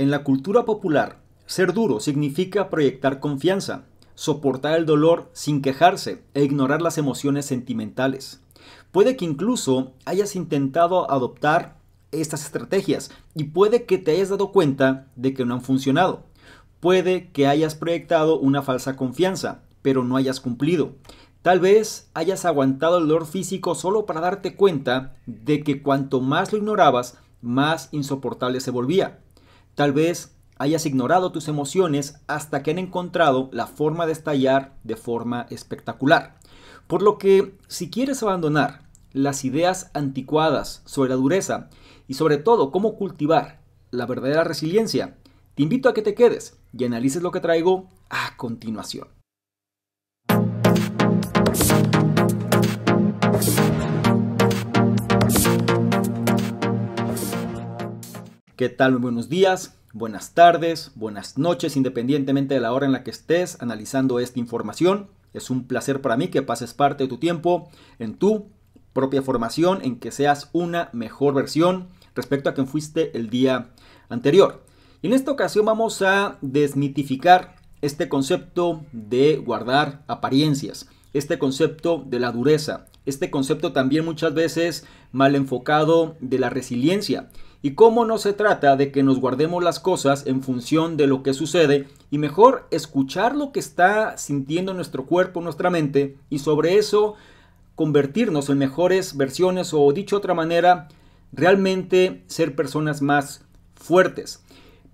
En la cultura popular, ser duro significa proyectar confianza, soportar el dolor sin quejarse e ignorar las emociones sentimentales. Puede que incluso hayas intentado adoptar estas estrategias y puede que te hayas dado cuenta de que no han funcionado. Puede que hayas proyectado una falsa confianza, pero no hayas cumplido. Tal vez hayas aguantado el dolor físico solo para darte cuenta de que cuanto más lo ignorabas, más insoportable se volvía. Tal vez hayas ignorado tus emociones hasta que han encontrado la forma de estallar de forma espectacular. Por lo que, si quieres abandonar las ideas anticuadas sobre la dureza y sobre todo cómo cultivar la verdadera resiliencia, te invito a que te quedes y analices lo que traigo a continuación. ¿Qué tal? Muy buenos días, buenas tardes, buenas noches, independientemente de la hora en la que estés analizando esta información. Es un placer para mí que pases parte de tu tiempo en tu propia formación, en que seas una mejor versión respecto a quien fuiste el día anterior. Y en esta ocasión vamos a desmitificar este concepto de guardar apariencias, este concepto de la dureza, este concepto también muchas veces mal enfocado de la resiliencia. Y cómo no se trata de que nos guardemos las cosas en función de lo que sucede y mejor escuchar lo que está sintiendo nuestro cuerpo, nuestra mente y sobre eso convertirnos en mejores versiones o dicho de otra manera, realmente ser personas más fuertes.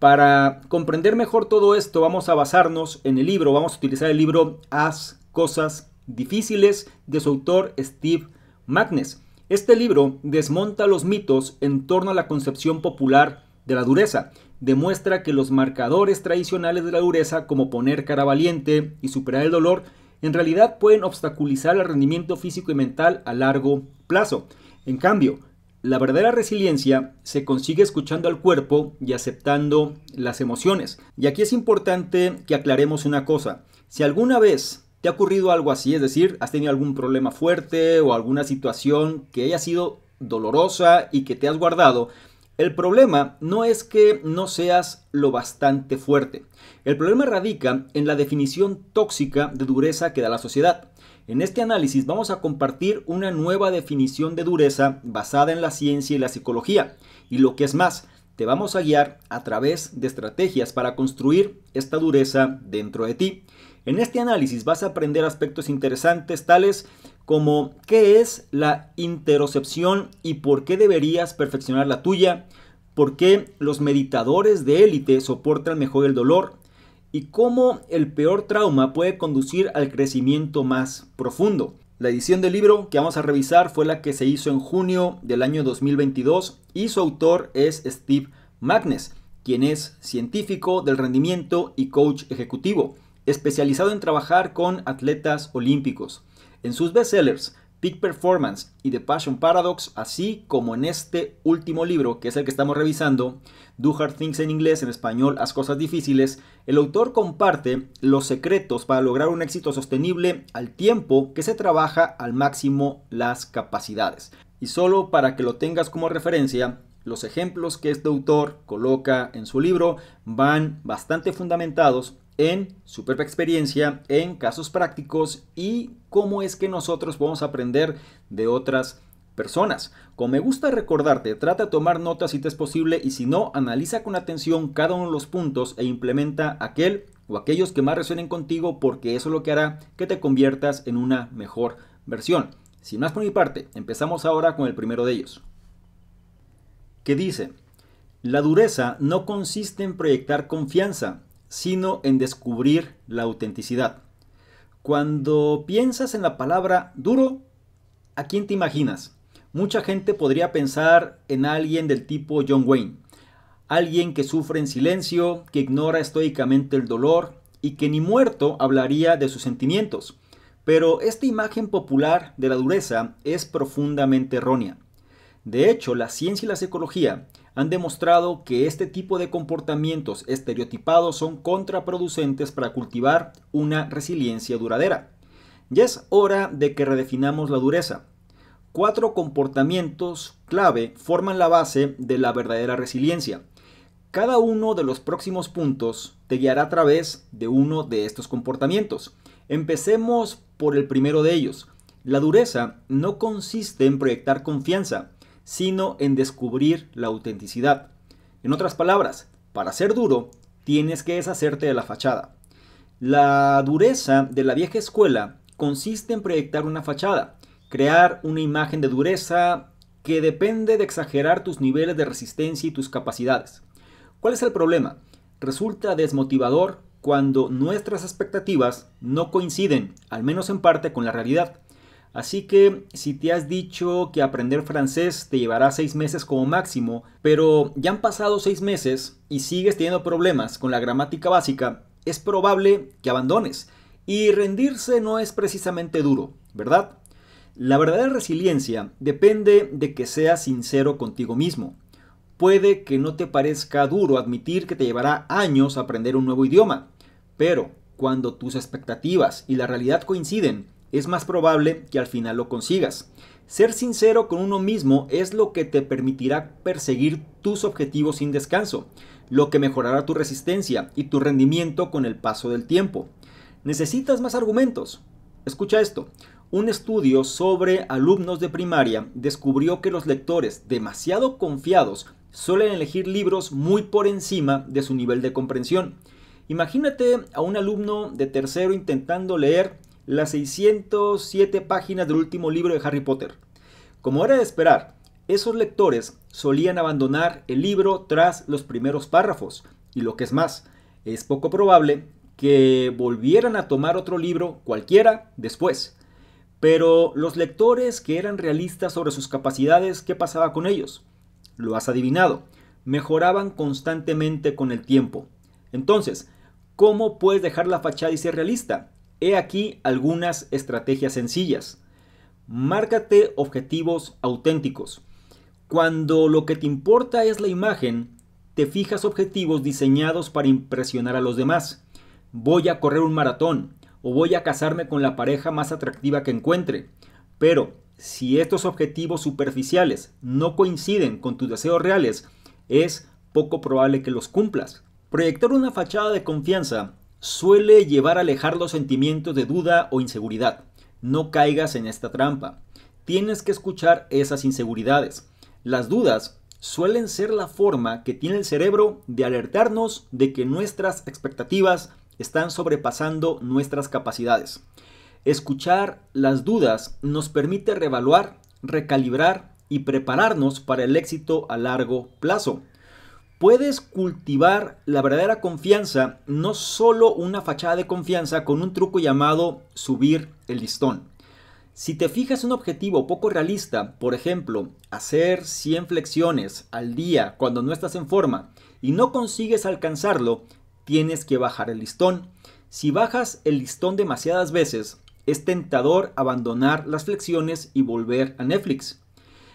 Para comprender mejor todo esto vamos a basarnos en el libro, vamos a utilizar el libro Haz Cosas Difíciles de su autor Steve Magness. Este libro desmonta los mitos en torno a la concepción popular de la dureza. Demuestra que los marcadores tradicionales de la dureza, como poner cara valiente y superar el dolor, en realidad pueden obstaculizar el rendimiento físico y mental a largo plazo. En cambio, la verdadera resiliencia se consigue escuchando al cuerpo y aceptando las emociones. Y aquí es importante que aclaremos una cosa. Si alguna vez ¿te ha ocurrido algo así? Es decir, ¿has tenido algún problema fuerte o alguna situación que haya sido dolorosa y que te has guardado? El problema no es que no seas lo bastante fuerte. El problema radica en la definición tóxica de dureza que da la sociedad. En este análisis vamos a compartir una nueva definición de dureza basada en la ciencia y la psicología. Y lo que es más, te vamos a guiar a través de estrategias para construir esta dureza dentro de ti. En este análisis vas a aprender aspectos interesantes tales como qué es la interocepción y por qué deberías perfeccionar la tuya, por qué los meditadores de élite soportan mejor el dolor y cómo el peor trauma puede conducir al crecimiento más profundo. La edición del libro que vamos a revisar fue la que se hizo en junio del año 2022 y su autor es Steve Magness, quien es científico del rendimiento y coach ejecutivo, especializado en trabajar con atletas olímpicos. En sus bestsellers Peak Performance y The Passion Paradox, así como en este último libro, que es el que estamos revisando, Do Hard Things en inglés, en español Haz Cosas Difíciles, el autor comparte los secretos para lograr un éxito sostenible al tiempo que se trabaja al máximo las capacidades. Y solo para que lo tengas como referencia, los ejemplos que este autor coloca en su libro van bastante fundamentados en su propia experiencia, en casos prácticos y cómo es que nosotros podemos aprender de otras personas. Como me gusta recordarte, trata de tomar notas si te es posible y si no, analiza con atención cada uno de los puntos e implementa aquel o aquellos que más resuenen contigo porque eso es lo que hará que te conviertas en una mejor versión. Sin más por mi parte, empezamos ahora con el primero de ellos, que dice: la dureza no consiste en proyectar confianza, sino en descubrir la autenticidad. Cuando piensas en la palabra duro, ¿a quién te imaginas? Mucha gente podría pensar en alguien del tipo John Wayne, alguien que sufre en silencio, que ignora estoicamente el dolor y que ni muerto hablaría de sus sentimientos. Pero esta imagen popular de la dureza es profundamente errónea. De hecho, la ciencia y la psicología han demostrado que este tipo de comportamientos estereotipados son contraproducentes para cultivar una resiliencia duradera. Ya es hora de que redefinamos la dureza. 4 comportamientos clave forman la base de la verdadera resiliencia. Cada uno de los próximos puntos te guiará a través de uno de estos comportamientos. Empecemos por el primero de ellos. La dureza no consiste en proyectar confianza, sino en descubrir la autenticidad. En otras palabras, para ser duro, tienes que deshacerte de la fachada. La dureza de la vieja escuela consiste en proyectar una fachada, crear una imagen de dureza que depende de exagerar tus niveles de resistencia y tus capacidades. ¿Cuál es el problema? Resulta desmotivador cuando nuestras expectativas no coinciden, al menos en parte, con la realidad. Así que si te has dicho que aprender francés te llevará 6 meses como máximo, pero ya han pasado 6 meses y sigues teniendo problemas con la gramática básica, es probable que abandones. Y rendirse no es precisamente duro, ¿verdad? La verdadera resiliencia depende de que seas sincero contigo mismo. Puede que no te parezca duro admitir que te llevará años aprender un nuevo idioma, pero cuando tus expectativas y la realidad coinciden, es más probable que al final lo consigas. Ser sincero con uno mismo es lo que te permitirá perseguir tus objetivos sin descanso, lo que mejorará tu resistencia y tu rendimiento con el paso del tiempo. ¿Necesitas más argumentos? Escucha esto. Un estudio sobre alumnos de primaria descubrió que los lectores demasiado confiados suelen elegir libros muy por encima de su nivel de comprensión. Imagínate a un alumno de tercero intentando leer las 607 páginas del último libro de Harry Potter. Como era de esperar, esos lectores solían abandonar el libro tras los primeros párrafos, y lo que es más, es poco probable que volvieran a tomar otro libro cualquiera después. Pero los lectores que eran realistas sobre sus capacidades, ¿qué pasaba con ellos? Lo has adivinado, mejoraban constantemente con el tiempo. Entonces, ¿cómo puedes dejar la fachada y ser realista? He aquí algunas estrategias sencillas. Márcate objetivos auténticos. Cuando lo que te importa es la imagen, te fijas objetivos diseñados para impresionar a los demás. Voy a correr un maratón o voy a casarme con la pareja más atractiva que encuentre. Pero si estos objetivos superficiales no coinciden con tus deseos reales, es poco probable que los cumplas. Proyectar una fachada de confianza suele llevar a alejar los sentimientos de duda o inseguridad. No caigas en esta trampa. Tienes que escuchar esas inseguridades. Las dudas suelen ser la forma que tiene el cerebro de alertarnos de que nuestras expectativas están sobrepasando nuestras capacidades. Escuchar las dudas nos permite reevaluar, recalibrar y prepararnos para el éxito a largo plazo. Puedes cultivar la verdadera confianza, no solo una fachada de confianza, con un truco llamado subir el listón. Si te fijas un objetivo poco realista, por ejemplo, hacer 100 flexiones al día cuando no estás en forma y no consigues alcanzarlo, tienes que bajar el listón. Si bajas el listón demasiadas veces, es tentador abandonar las flexiones y volver a Netflix.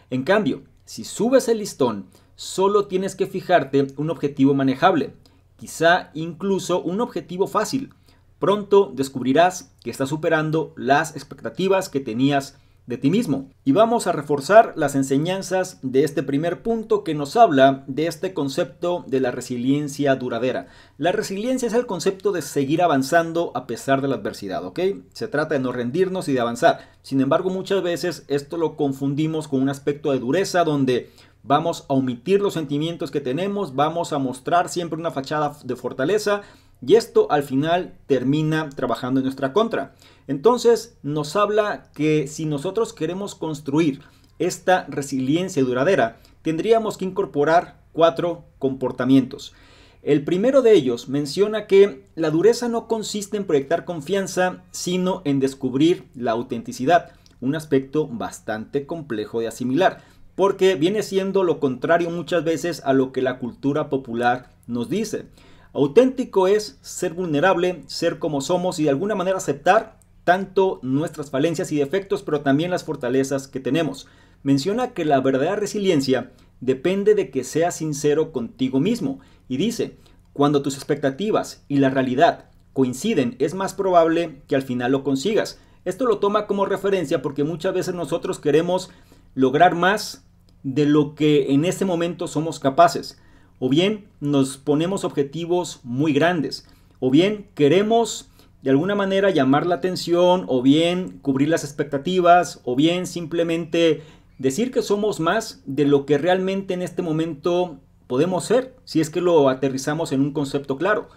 En cambio, si subes el listón, solo tienes que fijarte un objetivo manejable, quizá incluso un objetivo fácil. Pronto descubrirás que estás superando las expectativas que tenías de ti mismo. Y vamos a reforzar las enseñanzas de este primer punto que nos habla de este concepto de la resiliencia duradera. La resiliencia es el concepto de seguir avanzando a pesar de la adversidad, ¿ok? Se trata de no rendirnos y de avanzar. Sin embargo, muchas veces esto lo confundimos con un aspecto de dureza donde vamos a omitir los sentimientos que tenemos, vamos a mostrar siempre una fachada de fortaleza y esto al final termina trabajando en nuestra contra. Entonces nos habla que si nosotros queremos construir esta resiliencia duradera, tendríamos que incorporar 4 comportamientos. El primero de ellos menciona que la dureza no consiste en proyectar confianza, sino en descubrir la autenticidad, un aspecto bastante complejo de asimilar, porque viene siendo lo contrario muchas veces a lo que la cultura popular nos dice. Auténtico es ser vulnerable, ser como somos y de alguna manera aceptar tanto nuestras falencias y defectos, pero también las fortalezas que tenemos. Menciona que la verdadera resiliencia depende de que seas sincero contigo mismo y dice, cuando tus expectativas y la realidad coinciden, es más probable que al final lo consigas. Esto lo toma como referencia porque muchas veces nosotros queremos lograr más de lo que en ese momento somos capaces. o bien nos ponemos objetivos muy grandes, o bien queremos de alguna manera llamar la atención, o bien cubrir las expectativas, o bien simplemente decir que somos más de lo que realmente en este momento podemos ser, si es que lo aterrizamos en un concepto claro.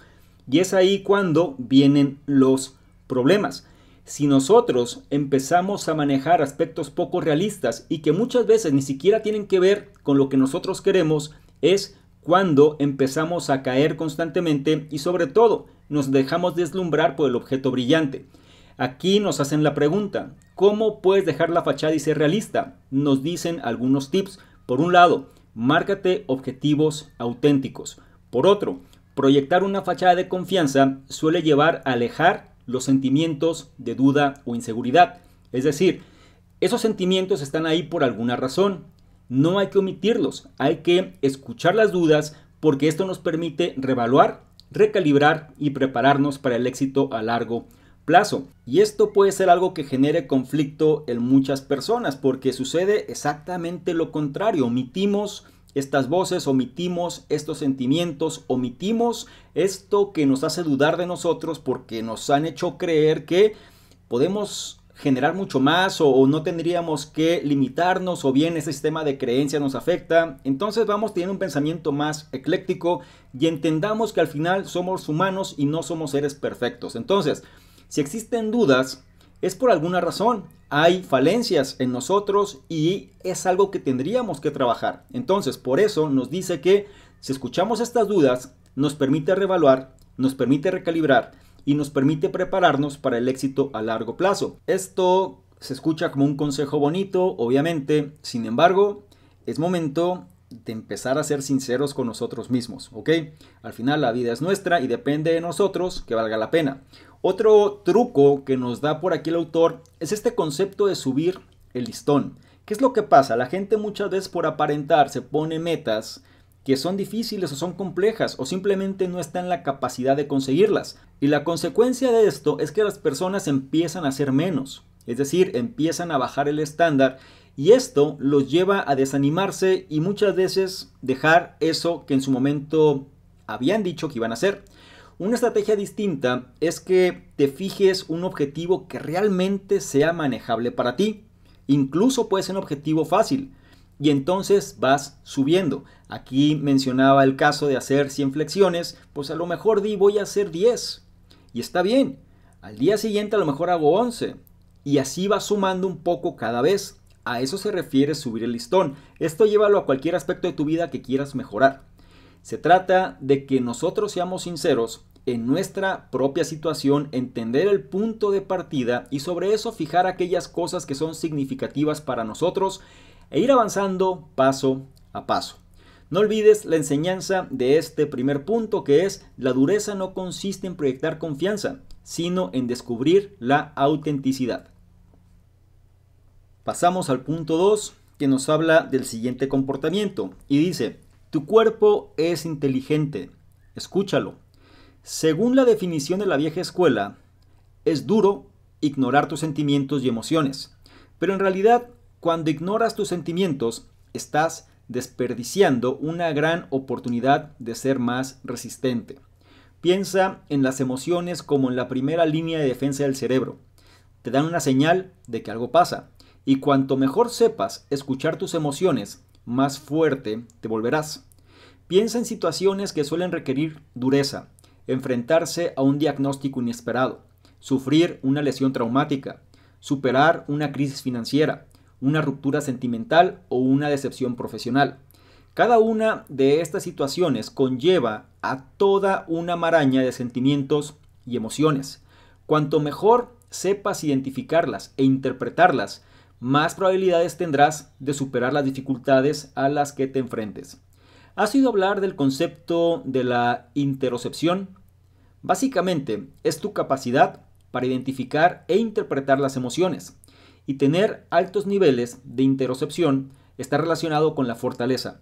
Y es ahí cuando vienen los problemas. Si nosotros empezamos a manejar aspectos poco realistas y que muchas veces ni siquiera tienen que ver con lo que nosotros queremos, es cuando empezamos a caer constantemente y sobre todo nos dejamos deslumbrar por el objeto brillante. Aquí nos hacen la pregunta, ¿cómo puedes dejar la fachada y ser realista? Nos dicen algunos tips. Por un lado, márcate objetivos auténticos. Por otro, proyectar una fachada de confianza suele llevar a alejar los sentimientos de duda o inseguridad. Es decir, esos sentimientos están ahí por alguna razón. No hay que omitirlos, hay que escuchar las dudas porque esto nos permite reevaluar, recalibrar y prepararnos para el éxito a largo plazo. Y esto puede ser algo que genere conflicto en muchas personas porque sucede exactamente lo contrario. Omitimos estas voces, omitimos estos sentimientos, omitimos esto que nos hace dudar de nosotros porque nos han hecho creer que podemos generar mucho más o no tendríamos que limitarnos o bien ese sistema de creencias nos afecta. Entonces vamos teniendo un pensamiento más ecléctico y entendamos que al final somos humanos y no somos seres perfectos. Entonces, si existen dudas, es por alguna razón. Hay falencias en nosotros y es algo que tendríamos que trabajar. Entonces, por eso nos dice que si escuchamos estas dudas, nos permite reevaluar, nos permite recalibrar y nos permite prepararnos para el éxito a largo plazo. Esto se escucha como un consejo bonito, obviamente. Sin embargo, es momento de empezar a ser sinceros con nosotros mismos, ¿ok? Al final la vida es nuestra y depende de nosotros que valga la pena. Otro truco que nos da por aquí el autor es este concepto de subir el listón. ¿Qué es lo que pasa? La gente muchas veces por aparentar se pone metas que son difíciles o son complejas o simplemente no está en la capacidad de conseguirlas. Y la consecuencia de esto es que las personas empiezan a hacer menos, es decir, empiezan a bajar el estándar y esto los lleva a desanimarse y muchas veces dejar eso que en su momento habían dicho que iban a hacer. Una estrategia distinta es que te fijes un objetivo que realmente sea manejable para ti. Incluso puede ser un objetivo fácil. Y entonces vas subiendo. Aquí mencionaba el caso de hacer 100 flexiones, pues a lo mejor voy a hacer 10. Y está bien. Al día siguiente a lo mejor hago 11. Y así vas sumando un poco cada vez. A eso se refiere subir el listón. Esto llévalo a cualquier aspecto de tu vida que quieras mejorar. Se trata de que nosotros seamos sinceros en nuestra propia situación, entender el punto de partida y sobre eso fijar aquellas cosas que son significativas para nosotros e ir avanzando paso a paso. No olvides la enseñanza de este primer punto, que es: la dureza no consiste en proyectar confianza, sino en descubrir la autenticidad. Pasamos al punto 2, que nos habla del siguiente comportamiento y dice: tu cuerpo es inteligente, escúchalo. Según la definición de la vieja escuela, es duro ignorar tus sentimientos y emociones, pero en realidad cuando ignoras tus sentimientos, estás desperdiciando una gran oportunidad de ser más resistente. Piensa en las emociones como en la primera línea de defensa del cerebro. Te dan una señal de que algo pasa, y cuanto mejor sepas escuchar tus emociones, más fuerte te volverás. Piensa en situaciones que suelen requerir dureza, enfrentarse a un diagnóstico inesperado, sufrir una lesión traumática, superar una crisis financiera, una ruptura sentimental o una decepción profesional. Cada una de estas situaciones conlleva a toda una maraña de sentimientos y emociones. Cuanto mejor sepas identificarlas e interpretarlas, más probabilidades tendrás de superar las dificultades a las que te enfrentes. ¿Has oído hablar del concepto de la interocepción? Básicamente, es tu capacidad para identificar e interpretar las emociones. Y tener altos niveles de interocepción está relacionado con la fortaleza.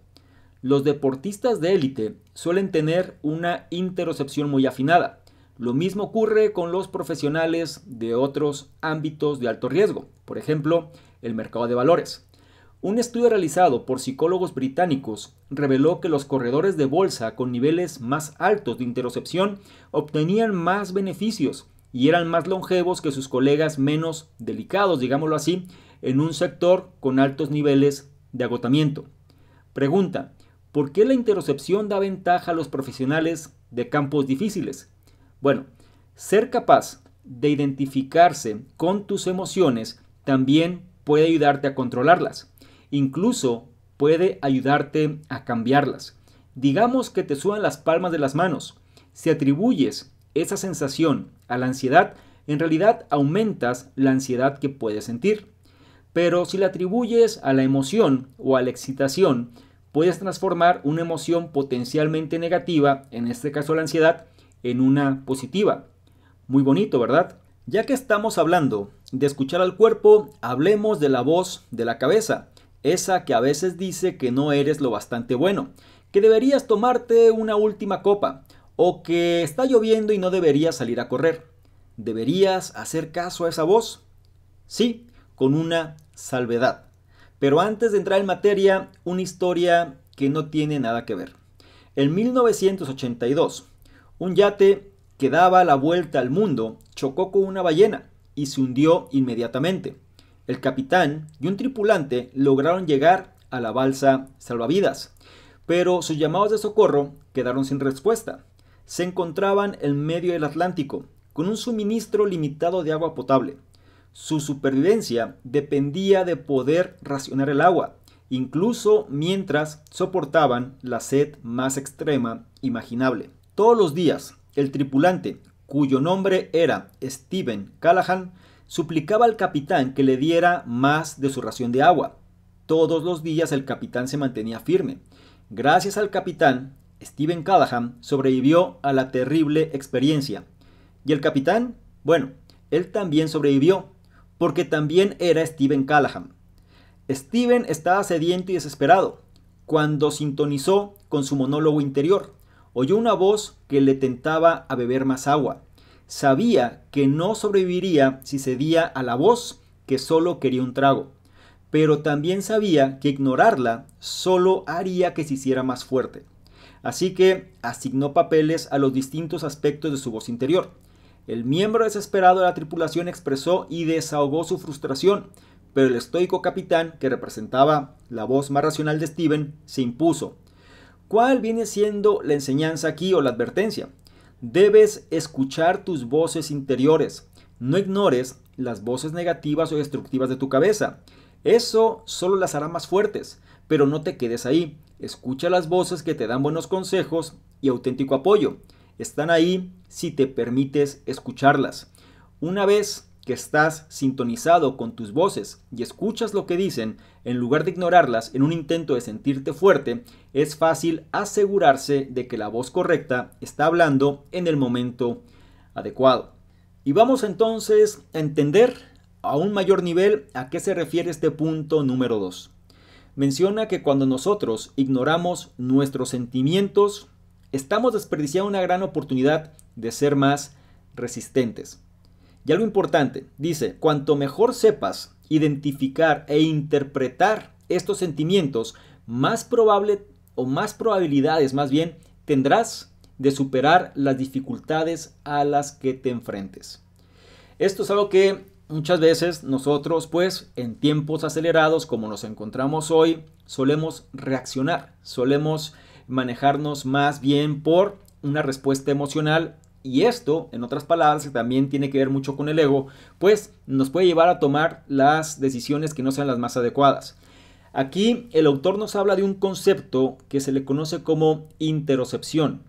Los deportistas de élite suelen tener una interocepción muy afinada. Lo mismo ocurre con los profesionales de otros ámbitos de alto riesgo, por ejemplo, el mercado de valores. Un estudio realizado por psicólogos británicos reveló que los corredores de bolsa con niveles más altos de interocepción obtenían más beneficios y eran más longevos que sus colegas menos delicados, digámoslo así, en un sector con altos niveles de agotamiento. Pregunta: ¿por qué la interocepción da ventaja a los profesionales de campos difíciles? Bueno, ser capaz de identificarse con tus emociones también puede ayudarte a controlarlas. Incluso puede ayudarte a cambiarlas. Digamos que te sudan las palmas de las manos. Si atribuyes esa sensación a la ansiedad, en realidad aumentas la ansiedad que puedes sentir. Pero si la atribuyes a la emoción o a la excitación, puedes transformar una emoción potencialmente negativa, en este caso la ansiedad, en una positiva. Muy bonito, ¿verdad? Ya que estamos hablando de escuchar al cuerpo, hablemos de la voz de la cabeza, esa que a veces dice que no eres lo bastante bueno, que deberías tomarte una última copa, o que está lloviendo y no deberías salir a correr. ¿Deberías hacer caso a esa voz? Sí, con una salvedad. Pero antes de entrar en materia, una historia que no tiene nada que ver. En 1982, un yate que daba la vuelta al mundo chocó con una ballena y se hundió inmediatamente. El capitán y un tripulante lograron llegar a la balsa salvavidas, pero sus llamados de socorro quedaron sin respuesta. Se encontraban en medio del Atlántico, con un suministro limitado de agua potable. Su supervivencia dependía de poder racionar el agua, incluso mientras soportaban la sed más extrema imaginable. Todos los días, el tripulante, cuyo nombre era Stephen Callahan, suplicaba al capitán que le diera más de su ración de agua. Todos los días el capitán se mantenía firme. Gracias al capitán, Stephen Callahan sobrevivió a la terrible experiencia. ¿Y el capitán? Bueno, él también sobrevivió, porque también era Stephen Callahan. Stephen estaba sediento y desesperado cuando sintonizó con su monólogo interior. Oyó una voz que le tentaba a beber más agua. Sabía que no sobreviviría si cedía a la voz que solo quería un trago, pero también sabía que ignorarla solo haría que se hiciera más fuerte. Así que asignó papeles a los distintos aspectos de su voz interior. El miembro desesperado de la tripulación expresó y desahogó su frustración, pero el estoico capitán, que representaba la voz más racional de Stephen, se impuso. ¿Cuál viene siendo la enseñanza aquí o la advertencia? Debes escuchar tus voces interiores. No ignores las voces negativas o destructivas de tu cabeza. Eso solo las hará más fuertes, pero no te quedes ahí. Escucha las voces que te dan buenos consejos y auténtico apoyo. Están ahí si te permites escucharlas. Una vez que estás sintonizado con tus voces y escuchas lo que dicen, en lugar de ignorarlas en un intento de sentirte fuerte, es fácil asegurarse de que la voz correcta está hablando en el momento adecuado. Y vamos entonces a entender a un mayor nivel a qué se refiere este punto número 2. Menciona que cuando nosotros ignoramos nuestros sentimientos, estamos desperdiciando una gran oportunidad de ser más resistentes. Y algo importante, dice, cuanto mejor sepas identificar e interpretar estos sentimientos, más probable o más probabilidades más bien tendrás de superar las dificultades a las que te enfrentes. Esto es algo que muchas veces nosotros, pues, en tiempos acelerados como nos encontramos hoy, solemos reaccionar, solemos manejarnos más bien por una respuesta emocional. Y esto, en otras palabras, que también tiene que ver mucho con el ego, pues nos puede llevar a tomar las decisiones que no sean las más adecuadas. Aquí el autor nos habla de un concepto que se le conoce como interocepción.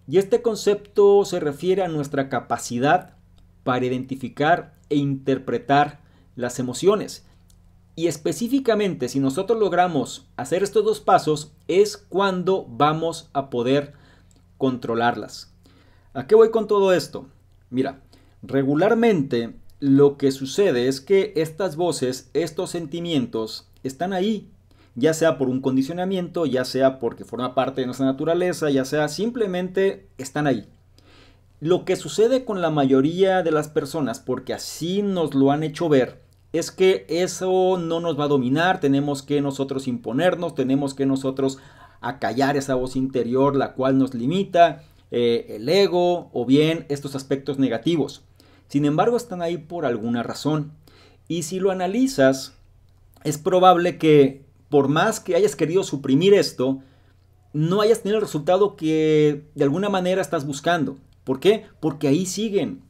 Y este concepto se refiere a nuestra capacidad para identificar e interpretar las emociones. Y específicamente, si nosotros logramos hacer estos dos pasos, es cuando vamos a poder controlarlas. ¿A qué voy con todo esto? Mira, regularmente lo que sucede es que estas voces, estos sentimientos, están ahí, ya sea por un condicionamiento, ya sea porque forma parte de nuestra naturaleza, ya sea simplemente están ahí. Lo que sucede con la mayoría de las personas, porque así nos lo han hecho ver, es que eso no nos va a dominar, tenemos que nosotros imponernos, tenemos que nosotros acallar esa voz interior la cual nos limita, el ego o bien estos aspectos negativos. Sin embargo, están ahí por alguna razón. Y si lo analizas, es probable que por más que hayas querido suprimir esto, no hayas tenido el resultado que de alguna manera estás buscando. ¿Por qué? Porque ahí siguen.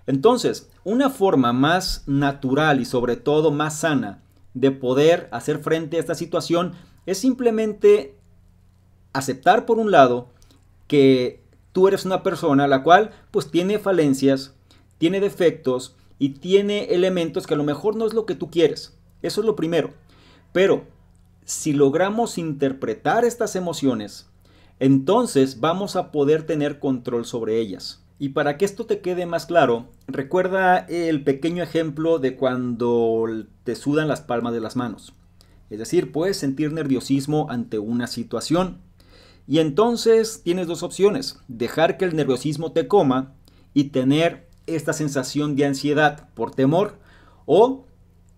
Entonces, una forma más natural y sobre todo más sana de poder hacer frente a esta situación es simplemente aceptar por un lado que tú eres una persona la cual pues tiene falencias, tiene defectos y tiene elementos que a lo mejor no es lo que tú quieres. Eso es lo primero. Pero si logramos interpretar estas emociones, entonces vamos a poder tener control sobre ellas. Y para que esto te quede más claro, recuerda el pequeño ejemplo de cuando te sudan las palmas de las manos. Es decir, puedes sentir nerviosismo ante una situación. Y entonces tienes dos opciones: dejar que el nerviosismo te coma y tener esta sensación de ansiedad por temor, o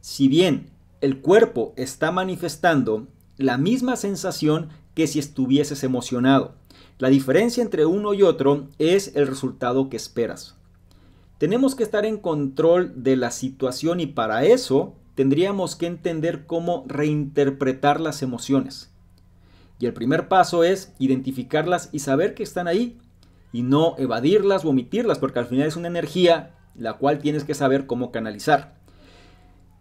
si bien el cuerpo está manifestando la misma sensación que si estuvieses emocionado. La diferencia entre uno y otro es el resultado que esperas. Tenemos que estar en control de la situación y para eso tendríamos que entender cómo reinterpretar las emociones. Y el primer paso es identificarlas y saber que están ahí y no evadirlas o omitirlas, porque al final es una energía la cual tienes que saber cómo canalizar.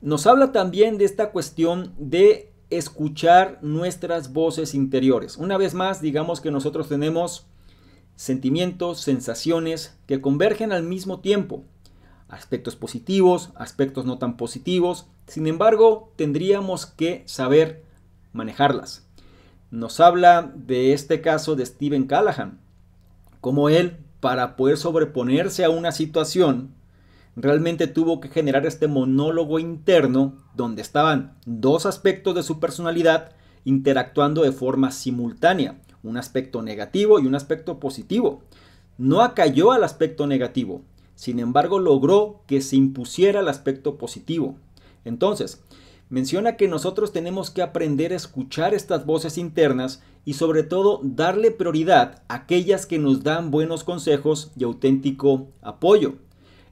Nos habla también de esta cuestión de escuchar nuestras voces interiores. Una vez más, digamos que nosotros tenemos sentimientos, sensaciones que convergen al mismo tiempo. Aspectos positivos, aspectos no tan positivos. Sin embargo, tendríamos que saber manejarlas. Nos habla de este caso de Steven Callahan, como él, para poder sobreponerse a una situación, realmente tuvo que generar este monólogo interno donde estaban dos aspectos de su personalidad interactuando de forma simultánea, un aspecto negativo y un aspecto positivo. No acalló al aspecto negativo, sin embargo logró que se impusiera el aspecto positivo. Entonces, menciona que nosotros tenemos que aprender a escuchar estas voces internas y sobre todo darle prioridad a aquellas que nos dan buenos consejos y auténtico apoyo.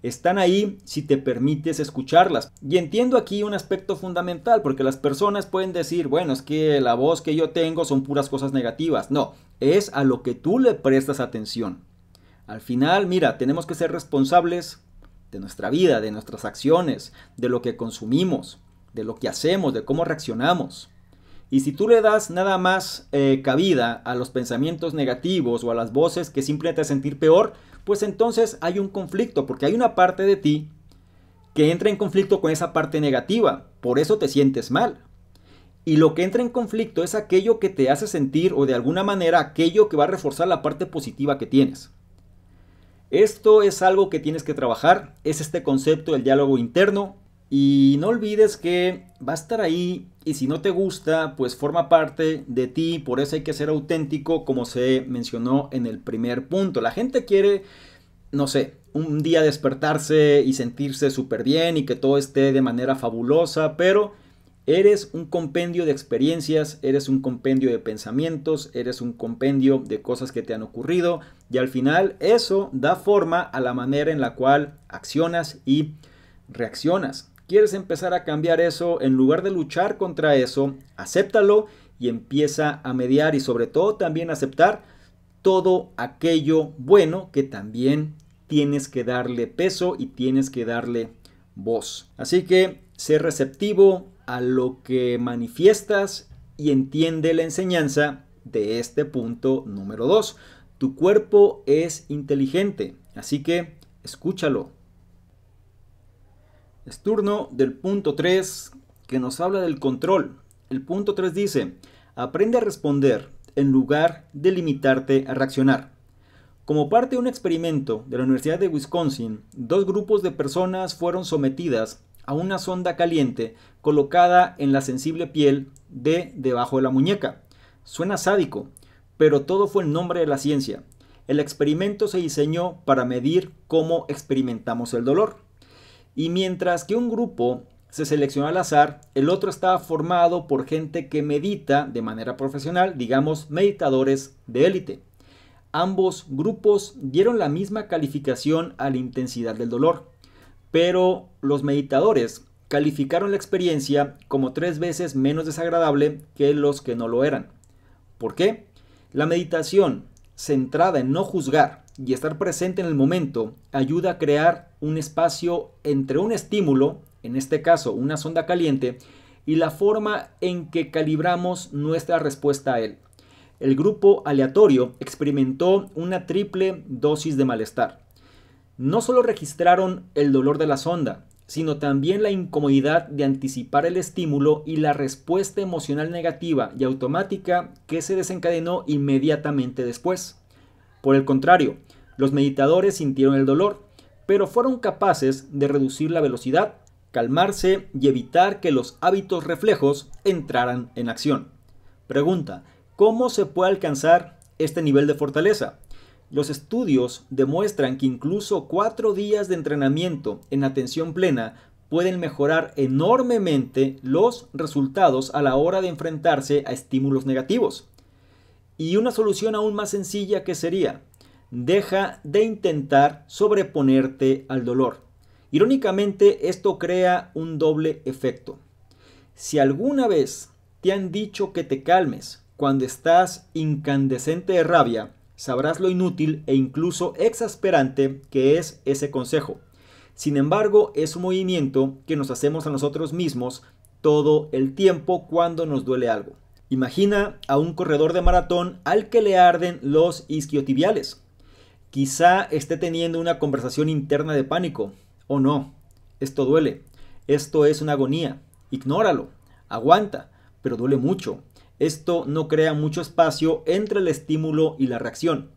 Están ahí si te permites escucharlas. Y entiendo aquí un aspecto fundamental, porque las personas pueden decir, bueno, es que la voz que yo tengo son puras cosas negativas. No, es a lo que tú le prestas atención. Al final, mira, tenemos que ser responsables de nuestra vida, de nuestras acciones, de lo que consumimos, de lo que hacemos, de cómo reaccionamos. Y si tú le das nada más cabida a los pensamientos negativos o a las voces que simplemente te hacen sentir peor, pues entonces hay un conflicto, porque hay una parte de ti que entra en conflicto con esa parte negativa, por eso te sientes mal. Y lo que entra en conflicto es aquello que te hace sentir, o de alguna manera aquello que va a reforzar la parte positiva que tienes. Esto es algo que tienes que trabajar, es este concepto del diálogo interno. Y no olvides que va a estar ahí y si no te gusta, pues forma parte de ti, por eso hay que ser auténtico como se mencionó en el primer punto. La gente quiere, no sé, un día despertarse y sentirse súper bien y que todo esté de manera fabulosa, pero eres un compendio de experiencias, eres un compendio de pensamientos, eres un compendio de cosas que te han ocurrido y al final eso da forma a la manera en la cual accionas y reaccionas. ¿Quieres empezar a cambiar eso? En lugar de luchar contra eso, acéptalo y empieza a mediar y sobre todo también aceptar todo aquello bueno que también tienes que darle peso y tienes que darle voz. Así que sé receptivo a lo que manifiestas y entiende la enseñanza de este punto número 2. Tu cuerpo es inteligente, así que escúchalo. Es turno del punto 3 que nos habla del control. El punto 3 dice, aprende a responder en lugar de limitarte a reaccionar. Como parte de un experimento de la Universidad de Wisconsin, 2 grupos de personas fueron sometidas a una sonda caliente colocada en la sensible piel de debajo de la muñeca. Suena sádico, pero todo fue en nombre de la ciencia. El experimento se diseñó para medir cómo experimentamos el dolor. Y mientras que un grupo se seleccionó al azar, el otro estaba formado por gente que medita de manera profesional, digamos meditadores de élite. Ambos grupos dieron la misma calificación a la intensidad del dolor, pero los meditadores calificaron la experiencia como 3 veces menos desagradable que los que no lo eran. ¿Por qué? La meditación, centrada en no juzgar y estar presente en el momento, ayuda a crear un espacio entre un estímulo, en este caso una sonda caliente, y la forma en que calibramos nuestra respuesta a él. El grupo aleatorio experimentó una triple dosis de malestar. No solo registraron el dolor de la sonda, sino también la incomodidad de anticipar el estímulo y la respuesta emocional negativa y automática que se desencadenó inmediatamente después. Por el contrario, los meditadores sintieron el dolor, pero fueron capaces de reducir la velocidad, calmarse y evitar que los hábitos reflejos entraran en acción. Pregunta: ¿cómo se puede alcanzar este nivel de fortaleza? Los estudios demuestran que incluso 4 días de entrenamiento en atención plena pueden mejorar enormemente los resultados a la hora de enfrentarse a estímulos negativos. Y una solución aún más sencilla que sería: deja de intentar sobreponerte al dolor. Irónicamente, esto crea un doble efecto. Si alguna vez te han dicho que te calmes cuando estás incandescente de rabia, sabrás lo inútil e incluso exasperante que es ese consejo. Sin embargo, es un movimiento que nos hacemos a nosotros mismos todo el tiempo cuando nos duele algo. Imagina a un corredor de maratón al que le arden los isquiotibiales. Quizá esté teniendo una conversación interna de pánico. Oh no, esto duele, esto es una agonía, ignóralo, aguanta, pero duele mucho. Esto no crea mucho espacio entre el estímulo y la reacción.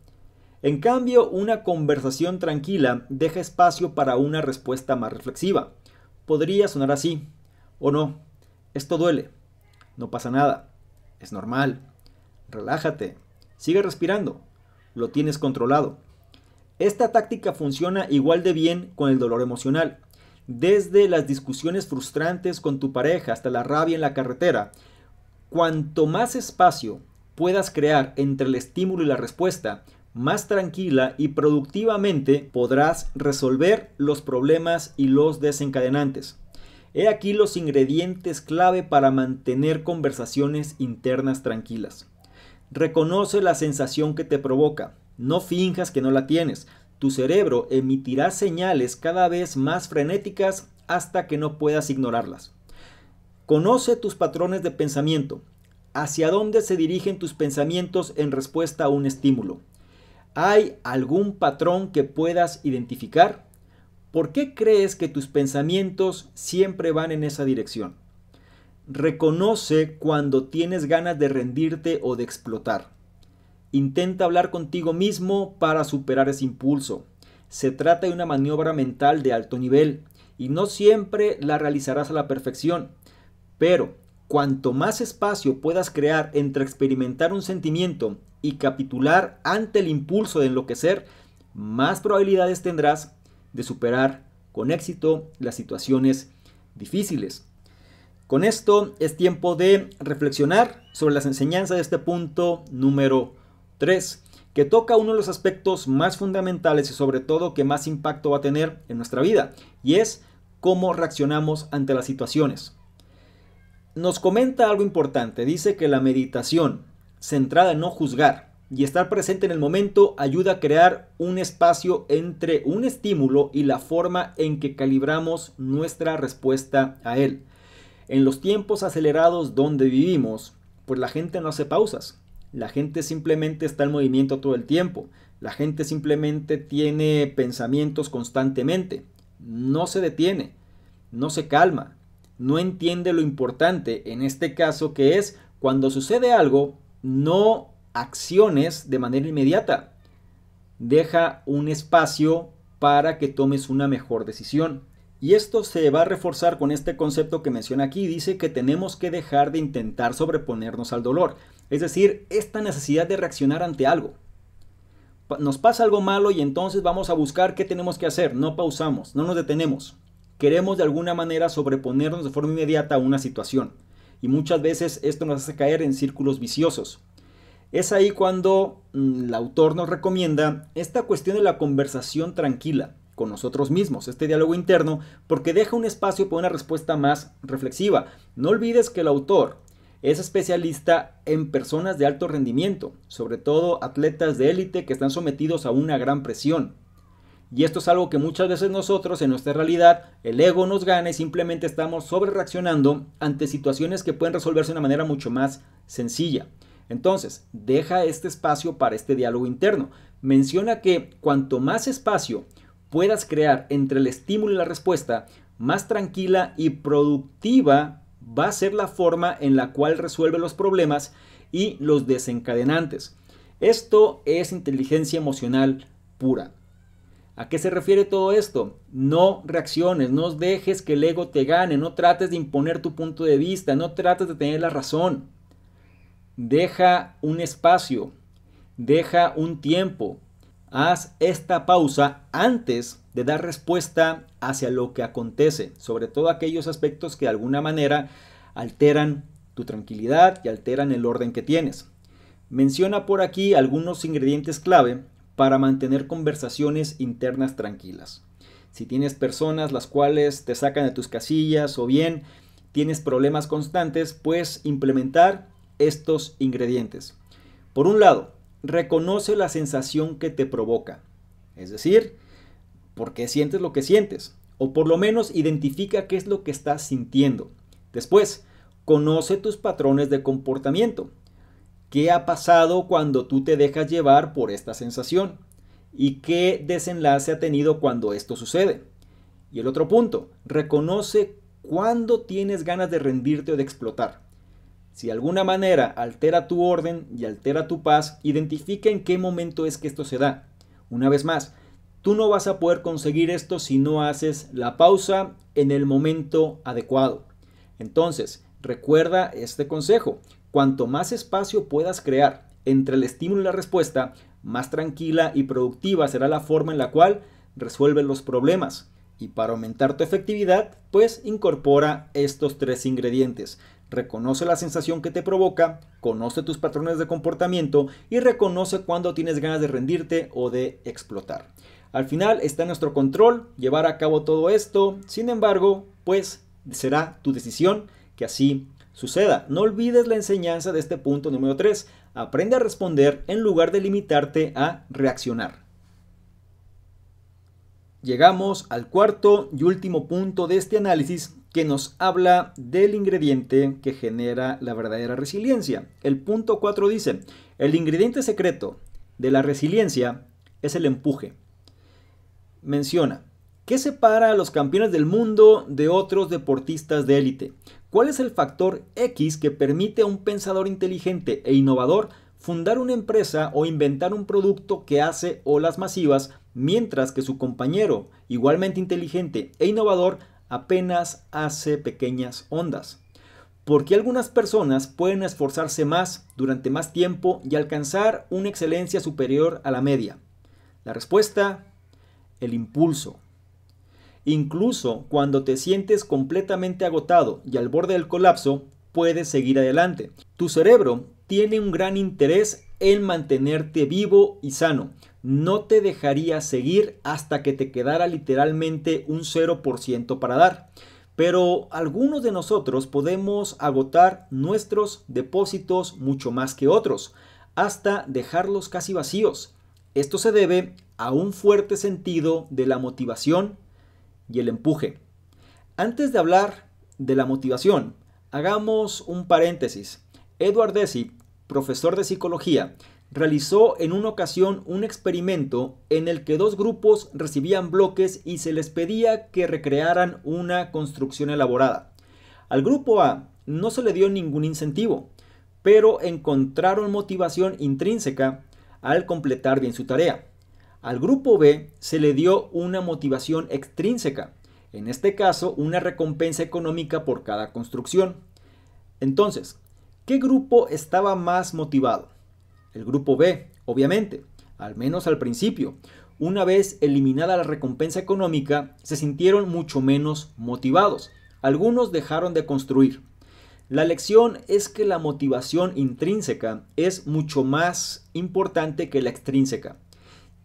En cambio, una conversación tranquila deja espacio para una respuesta más reflexiva. Podría sonar así: oh no, esto duele, no pasa nada, es normal, relájate, sigue respirando, lo tienes controlado. Esta táctica funciona igual de bien con el dolor emocional. Desde las discusiones frustrantes con tu pareja hasta la rabia en la carretera, cuanto más espacio puedas crear entre el estímulo y la respuesta, más tranquila y productivamente podrás resolver los problemas y los desencadenantes. He aquí los ingredientes clave para mantener conversaciones internas tranquilas. Reconoce la sensación que te provoca. No finjas que no la tienes. Tu cerebro emitirá señales cada vez más frenéticas hasta que no puedas ignorarlas. Conoce tus patrones de pensamiento. ¿Hacia dónde se dirigen tus pensamientos en respuesta a un estímulo? ¿Hay algún patrón que puedas identificar? ¿Por qué crees que tus pensamientos siempre van en esa dirección? Reconoce cuando tienes ganas de rendirte o de explotar. Intenta hablar contigo mismo para superar ese impulso. Se trata de una maniobra mental de alto nivel y no siempre la realizarás a la perfección, pero cuanto más espacio puedas crear entre experimentar un sentimiento y capitular ante el impulso de enloquecer, más probabilidades tendrás de superar con éxito las situaciones difíciles. Con esto es tiempo de reflexionar sobre las enseñanzas de este punto número 3, que toca uno de los aspectos más fundamentales y sobre todo que más impacto va a tener en nuestra vida, y es cómo reaccionamos ante las situaciones. Nos comenta algo importante. Dice que la meditación centrada en no juzgar y estar presente en el momento ayuda a crear un espacio entre un estímulo y la forma en que calibramos nuestra respuesta a él. En los tiempos acelerados donde vivimos, pues la gente no hace pausas. La gente simplemente está en movimiento todo el tiempo. La gente simplemente tiene pensamientos constantemente. No se detiene, no se calma. No entiende lo importante en este caso, que es cuando sucede algo, no acciones de manera inmediata. Deja un espacio para que tomes una mejor decisión. Y esto se va a reforzar con este concepto que menciona aquí. Dice que tenemos que dejar de intentar sobreponernos al dolor. Es decir, esta necesidad de reaccionar ante algo. Nos pasa algo malo y entonces vamos a buscar qué tenemos que hacer. No pausamos, no nos detenemos. queremos de alguna manera sobreponernos de forma inmediata a una situación. Y muchas veces esto nos hace caer en círculos viciosos. Es ahí cuando el autor nos recomienda esta cuestión de la conversación tranquila con nosotros mismos, este diálogo interno, porque deja un espacio para una respuesta más reflexiva. No olvides que el autor es especialista en personas de alto rendimiento, sobre todo atletas de élite que están sometidos a una gran presión. Y esto es algo que muchas veces nosotros en nuestra realidad, el ego nos gana y simplemente estamos sobrereaccionando ante situaciones que pueden resolverse de una manera mucho más sencilla. Entonces, deja este espacio para este diálogo interno. Menciona que cuanto más espacio puedas crear entre el estímulo y la respuesta, más tranquila y productiva va a ser la forma en la cual resuelve los problemas y los desencadenantes. Esto es inteligencia emocional pura. ¿A qué se refiere todo esto? No reacciones, no dejes que el ego te gane, no trates de imponer tu punto de vista, no trates de tener la razón. Deja un espacio, deja un tiempo, haz esta pausa antes de dar respuesta hacia lo que acontece, sobre todo aquellos aspectos que de alguna manera alteran tu tranquilidad y alteran el orden que tienes. Menciona por aquí algunos ingredientes clave para mantener conversaciones internas tranquilas. Si tienes personas las cuales te sacan de tus casillas o bien tienes problemas constantes, puedes implementar estos ingredientes. Por un lado, reconoce la sensación que te provoca. Es decir, ¿por qué sientes lo que sientes? O por lo menos identifica qué es lo que estás sintiendo. Después, conoce tus patrones de comportamiento. ¿Qué ha pasado cuando tú te dejas llevar por esta sensación? ¿Y qué desenlace ha tenido cuando esto sucede? Y el otro punto, reconoce cuándo tienes ganas de rendirte o de explotar. Si de alguna manera altera tu orden y altera tu paz, identifica en qué momento es que esto se da. Una vez más, tú no vas a poder conseguir esto si no haces la pausa en el momento adecuado. Entonces, recuerda este consejo. Cuanto más espacio puedas crear entre el estímulo y la respuesta, más tranquila y productiva será la forma en la cual resuelves los problemas. Y para aumentar tu efectividad, pues incorpora estos 3 ingredientes. Reconoce la sensación que te provoca, conoce tus patrones de comportamiento y reconoce cuando tienes ganas de rendirte o de explotar. Al final está en nuestro control llevar a cabo todo esto, sin embargo, pues será tu decisión que así suceda. No olvides la enseñanza de este punto número 3. Aprende a responder en lugar de limitarte a reaccionar. Llegamos al cuarto y último punto de este análisis que nos habla del ingrediente que genera la verdadera resiliencia. El punto 4 dice, el ingrediente secreto de la resiliencia es el empuje. Menciona, ¿qué separa a los campeones del mundo de otros deportistas de élite? ¿Cuál es el factor X que permite a un pensador inteligente e innovador fundar una empresa o inventar un producto que hace olas masivas, mientras que su compañero, igualmente inteligente e innovador, apenas hace pequeñas ondas? ¿Por qué algunas personas pueden esforzarse más durante más tiempo y alcanzar una excelencia superior a la media? La respuesta, el impulso. Incluso cuando te sientes completamente agotado y al borde del colapso, puedes seguir adelante. Tu cerebro tiene un gran interés en mantenerte vivo y sano. No te dejaría seguir hasta que te quedara literalmente un 0% para dar. Pero algunos de nosotros podemos agotar nuestros depósitos mucho más que otros, hasta dejarlos casi vacíos. Esto se debe a un fuerte sentido de la motivación y el empuje. Antes de hablar de la motivación, hagamos un paréntesis. Edward Deci, profesor de psicología, realizó en una ocasión un experimento en el que 2 grupos recibían bloques y se les pedía que recrearan una construcción elaborada. Al grupo A no se le dio ningún incentivo, pero encontraron motivación intrínseca al completar bien su tarea. Al grupo B se le dio una motivación extrínseca, en este caso una recompensa económica por cada construcción. Entonces, ¿qué grupo estaba más motivado? El grupo B, obviamente, al menos al principio. una vez eliminada la recompensa económica, se sintieron mucho menos motivados. Algunos dejaron de construir. La lección es que la motivación intrínseca es mucho más importante que la extrínseca.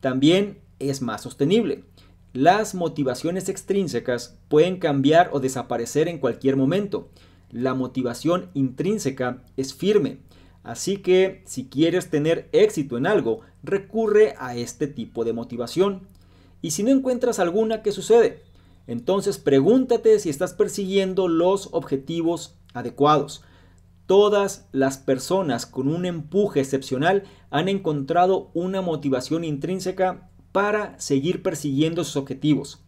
También es más sostenible. Las motivaciones extrínsecas pueden cambiar o desaparecer en cualquier momento. La motivación intrínseca es firme. Así que si quieres tener éxito en algo, recurre a este tipo de motivación. Y si no encuentras alguna, ¿qué sucede? Entonces pregúntate si estás persiguiendo los objetivos adecuados. Todas las personas con un empuje excepcional han encontrado una motivación intrínseca para seguir persiguiendo sus objetivos.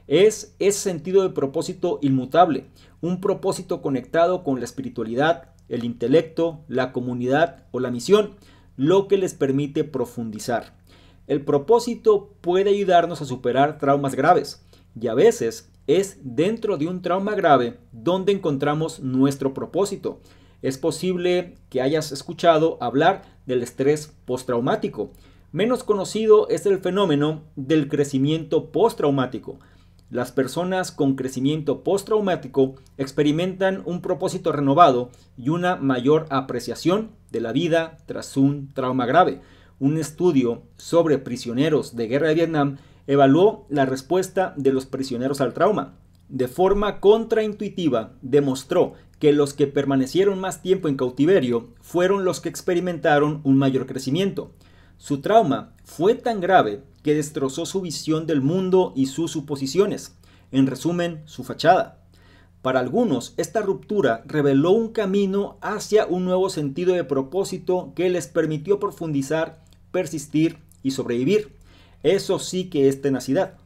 Es ese sentido de propósito inmutable, un propósito conectado con la espiritualidad, el intelecto, la comunidad o la misión, lo que les permite profundizar. El propósito puede ayudarnos a superar traumas graves y a veces es dentro de un trauma grave donde encontramos nuestro propósito. Es posible que hayas escuchado hablar del estrés postraumático. Menos conocido es el fenómeno del crecimiento postraumático. Las personas con crecimiento postraumático experimentan un propósito renovado y una mayor apreciación de la vida tras un trauma grave. Un estudio sobre prisioneros de guerra de Vietnam evaluó la respuesta de los prisioneros al trauma. De forma contraintuitiva, demostró que los que permanecieron más tiempo en cautiverio fueron los que experimentaron un mayor crecimiento. Su trauma fue tan grave que destrozó su visión del mundo y sus suposiciones, en resumen, su fachada. Para algunos, esta ruptura reveló un camino hacia un nuevo sentido de propósito que les permitió profundizar, persistir y sobrevivir. Eso sí que es tenacidad.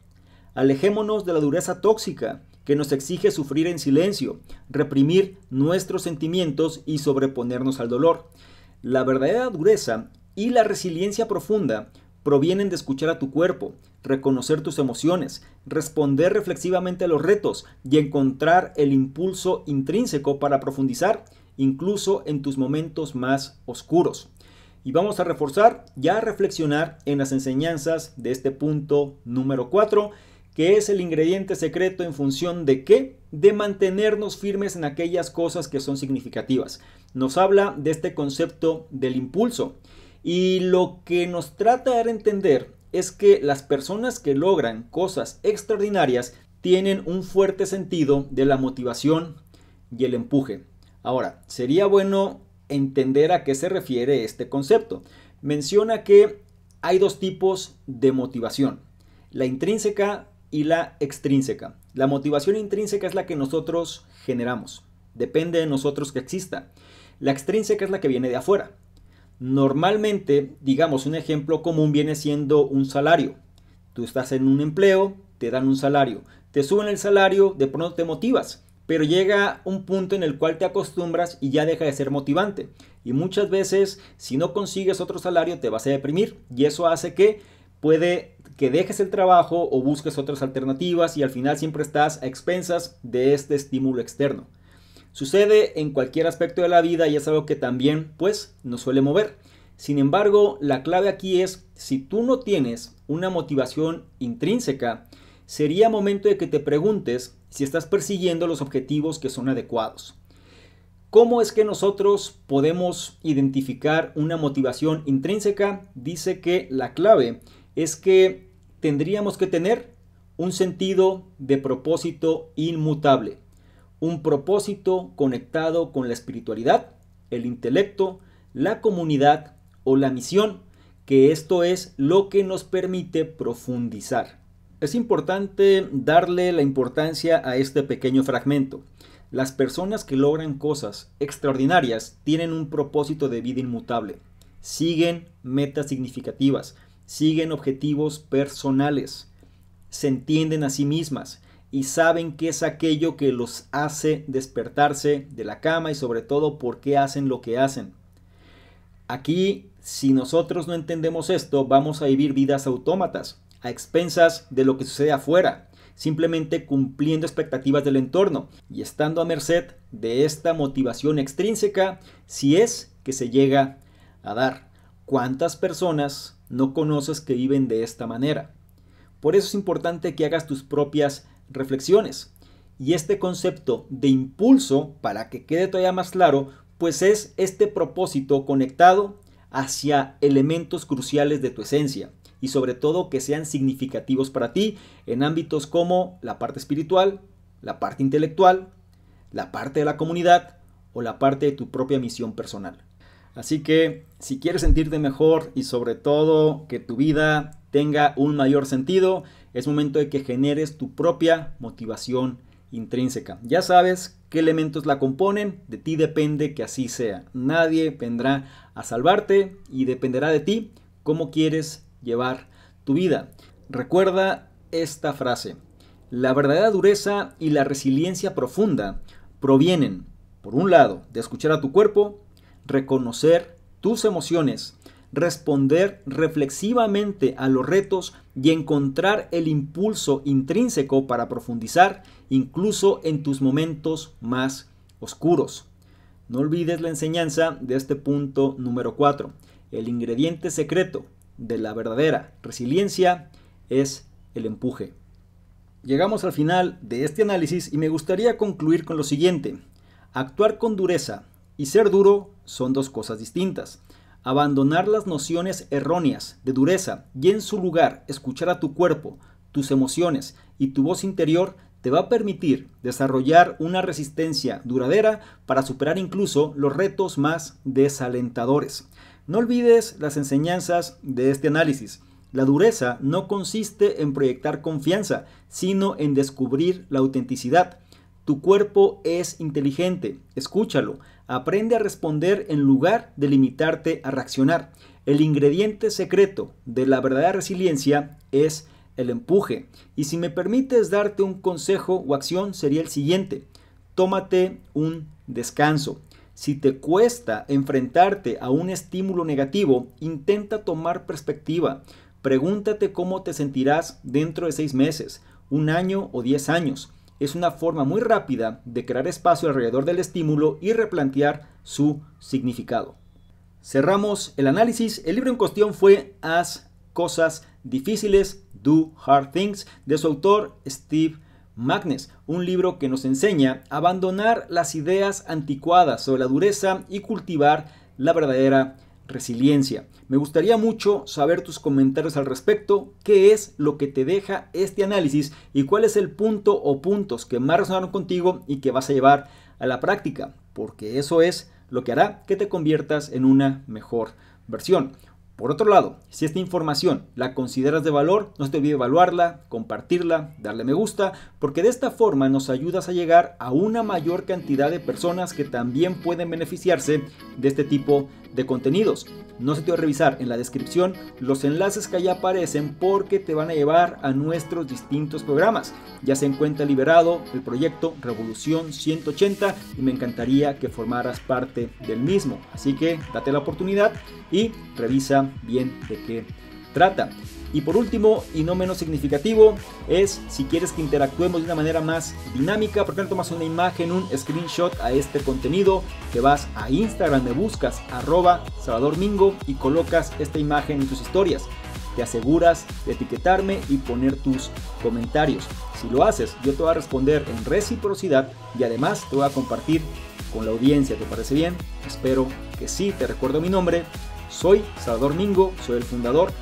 Alejémonos de la dureza tóxica que nos exige sufrir en silencio, reprimir nuestros sentimientos y sobreponernos al dolor. La verdadera dureza y la resiliencia profunda provienen de escuchar a tu cuerpo, reconocer tus emociones, responder reflexivamente a los retos y encontrar el impulso intrínseco para profundizar, incluso en tus momentos más oscuros. Y vamos a reforzar y a reflexionar en las enseñanzas de este punto número 4, que es el ingrediente secreto en función de qué, de mantenernos firmes en aquellas cosas que son significativas. Nos habla de este concepto del impulso. Y lo que nos trata de dar a entender es que las personas que logran cosas extraordinarias tienen un fuerte sentido de la motivación y el empuje. Ahora, sería bueno entender a qué se refiere este concepto. Menciona que hay dos tipos de motivación, la intrínseca y la extrínseca. La motivación intrínseca es la que nosotros generamos, depende de nosotros que exista. La extrínseca es la que viene de afuera. Normalmente, digamos, un ejemplo común viene siendo un salario. Tú estás en un empleo, te dan un salario, te suben el salario, de pronto te motivas, pero llega un punto en el cual te acostumbras y ya deja de ser motivante. Y muchas veces, si no consigues otro salario, te vas a deprimir y eso hace que puede que dejes el trabajo o busques otras alternativas y al final siempre estás a expensas de este estímulo externo. Sucede en cualquier aspecto de la vida y es algo que también, pues, nos suele mover. Sin embargo, la clave aquí es, si tú no tienes una motivación intrínseca, sería momento de que te preguntes si estás persiguiendo los objetivos que son adecuados. ¿Cómo es que nosotros podemos identificar una motivación intrínseca? Dice que la clave es que tendríamos que tener un sentido de propósito inmutable. Un propósito conectado con la espiritualidad, el intelecto, la comunidad o la misión, que esto es lo que nos permite profundizar. Es importante darle la importancia a este pequeño fragmento. Las personas que logran cosas extraordinarias tienen un propósito de vida inmutable. Siguen metas significativas, siguen objetivos personales, se entienden a sí mismas y saben qué es aquello que los hace despertarse de la cama y sobre todo por qué hacen lo que hacen. Aquí, si nosotros no entendemos esto, vamos a vivir vidas autómatas, a expensas de lo que sucede afuera, simplemente cumpliendo expectativas del entorno y estando a merced de esta motivación extrínseca si es que se llega a dar. ¿Cuántas personas no conoces que viven de esta manera? Por eso es importante que hagas tus propias reflexiones. Y este concepto de impulso, para que quede todavía más claro, pues es este propósito conectado hacia elementos cruciales de tu esencia y sobre todo que sean significativos para ti en ámbitos como la parte espiritual, la parte intelectual, la parte de la comunidad o la parte de tu propia misión personal. Así que si quieres sentirte mejor y sobre todo que tu vida tenga un mayor sentido, es momento de que generes tu propia motivación intrínseca. Ya sabes qué elementos la componen, de ti depende que así sea. Nadie vendrá a salvarte y dependerá de ti cómo quieres llevar tu vida. Recuerda esta frase: la verdadera dureza y la resiliencia profunda provienen, por un lado, de escuchar a tu cuerpo, reconocer tus emociones, responder reflexivamente a los retos y encontrar el impulso intrínseco para profundizar incluso en tus momentos más oscuros. No olvides la enseñanza de este punto número 4. El ingrediente secreto de la verdadera resiliencia es el empuje. Llegamos al final de este análisis y me gustaría concluir con lo siguiente. Actuar con dureza y ser duro son dos cosas distintas. Abandonar las nociones erróneas de dureza y en su lugar escuchar a tu cuerpo, tus emociones y tu voz interior te va a permitir desarrollar una resistencia duradera para superar incluso los retos más desalentadores. No olvides las enseñanzas de este análisis. La dureza no consiste en proyectar confianza, sino en descubrir la autenticidad. Tu cuerpo es inteligente, escúchalo, aprende a responder en lugar de limitarte a reaccionar. El ingrediente secreto de la verdadera resiliencia es el empuje. Y si me permites darte un consejo o acción, sería el siguiente: tómate un descanso. Si te cuesta enfrentarte a un estímulo negativo, intenta tomar perspectiva. Pregúntate cómo te sentirás dentro de 6 meses, 1 año o 10 años. Es una forma muy rápida de crear espacio alrededor del estímulo y replantear su significado. Cerramos el análisis. El libro en cuestión fue Haz cosas difíciles, Do Hard Things, de su autor Steve Magness, un libro que nos enseña a abandonar las ideas anticuadas sobre la dureza y cultivar la verdadera resiliencia. Me gustaría mucho saber tus comentarios al respecto. ¿Qué es lo que te deja este análisis y cuál es el punto o puntos que más resonaron contigo y que vas a llevar a la práctica? Porque eso es lo que hará que te conviertas en una mejor versión. Por otro lado, si esta información la consideras de valor, no se te olvide evaluarla, compartirla, darle me gusta, porque de esta forma nos ayudas a llegar a una mayor cantidad de personas que también pueden beneficiarse de este tipo de contenidos. No se te olvide revisar en la descripción los enlaces que allá aparecen porque te van a llevar a nuestros distintos programas. Ya se encuentra liberado el proyecto Revolución 180 y me encantaría que formaras parte del mismo. Así que date la oportunidad y revisa bien de qué trata. Y por último, y no menos significativo, es si quieres que interactuemos de una manera más dinámica, ¿por qué no tomas una imagen, un screenshot a este contenido? Te vas a Instagram, me buscas @SalvadorMingo y colocas esta imagen en tus historias. Te aseguras de etiquetarme y poner tus comentarios. Si lo haces, yo te voy a responder en reciprocidad y además te voy a compartir con la audiencia. ¿Te parece bien? Espero que sí. Te recuerdo mi nombre. Soy Salvador Mingo, soy el fundador.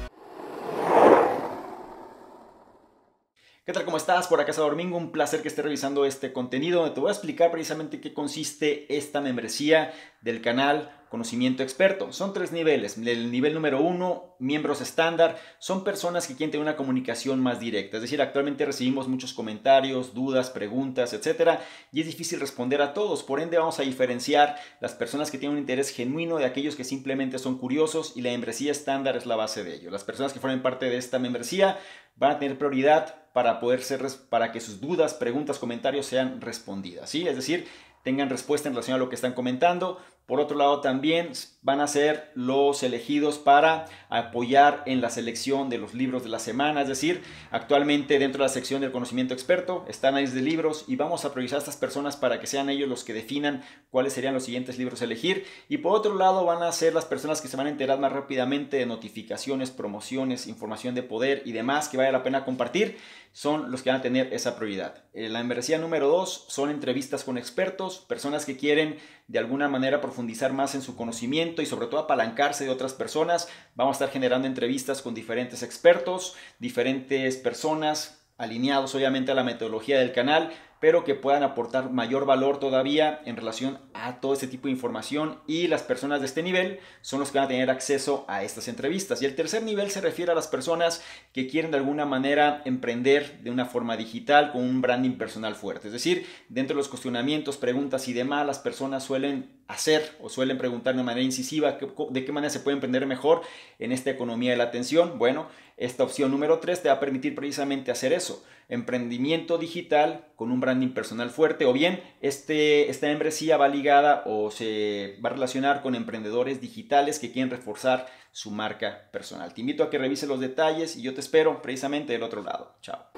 ¿Qué tal? ¿Cómo estás? Por acá Salvador Mingo, un placer que estés revisando este contenido donde te voy a explicar precisamente qué consiste esta membresía del canal Conocimiento Experto. Son 3 niveles. El nivel número 1, miembros estándar, son personas que quieren tener una comunicación más directa. Es decir, actualmente recibimos muchos comentarios, dudas, preguntas, etcétera, y es difícil responder a todos. Por ende, vamos a diferenciar las personas que tienen un interés genuino de aquellos que simplemente son curiosos, y la membresía estándar es la base de ello. Las personas que formen parte de esta membresía van a tener prioridad para que sus dudas, preguntas, comentarios sean respondidas, ¿sí? Es decir, tengan respuesta en relación a lo que están comentando. Por otro lado, también van a ser los elegidos para apoyar en la selección de los libros de la semana. Es decir, actualmente dentro de la sección del conocimiento experto están ahí de libros y vamos a priorizar a estas personas para que sean ellos los que definan cuáles serían los siguientes libros a elegir. Y por otro lado, van a ser las personas que se van a enterar más rápidamente de notificaciones, promociones, información de poder y demás que vale la pena compartir. Son los que van a tener esa prioridad. La membresía número 2 son entrevistas con expertos, personas que quieren de alguna manera profundizar más en su conocimiento y sobre todo apalancarse de otras personas. Vamos a estar generando entrevistas con diferentes expertos, diferentes personas alineados obviamente a la metodología del canal, pero que puedan aportar mayor valor todavía en relación a todo este tipo de información, y las personas de este nivel son los que van a tener acceso a estas entrevistas. Y el tercer nivel se refiere a las personas que quieren de alguna manera emprender de una forma digital con un branding personal fuerte. Es decir, dentro de los cuestionamientos, preguntas y demás, las personas suelen hacer o suelen preguntar de manera incisiva de qué manera se puede emprender mejor en esta economía de la atención. Bueno, esta opción número 3 te va a permitir precisamente hacer eso, emprendimiento digital con un branding personal fuerte, o bien esta membresía va ligada o se va a relacionar con emprendedores digitales que quieren reforzar su marca personal. Te invito a que revises los detalles y yo te espero precisamente del otro lado. Chao.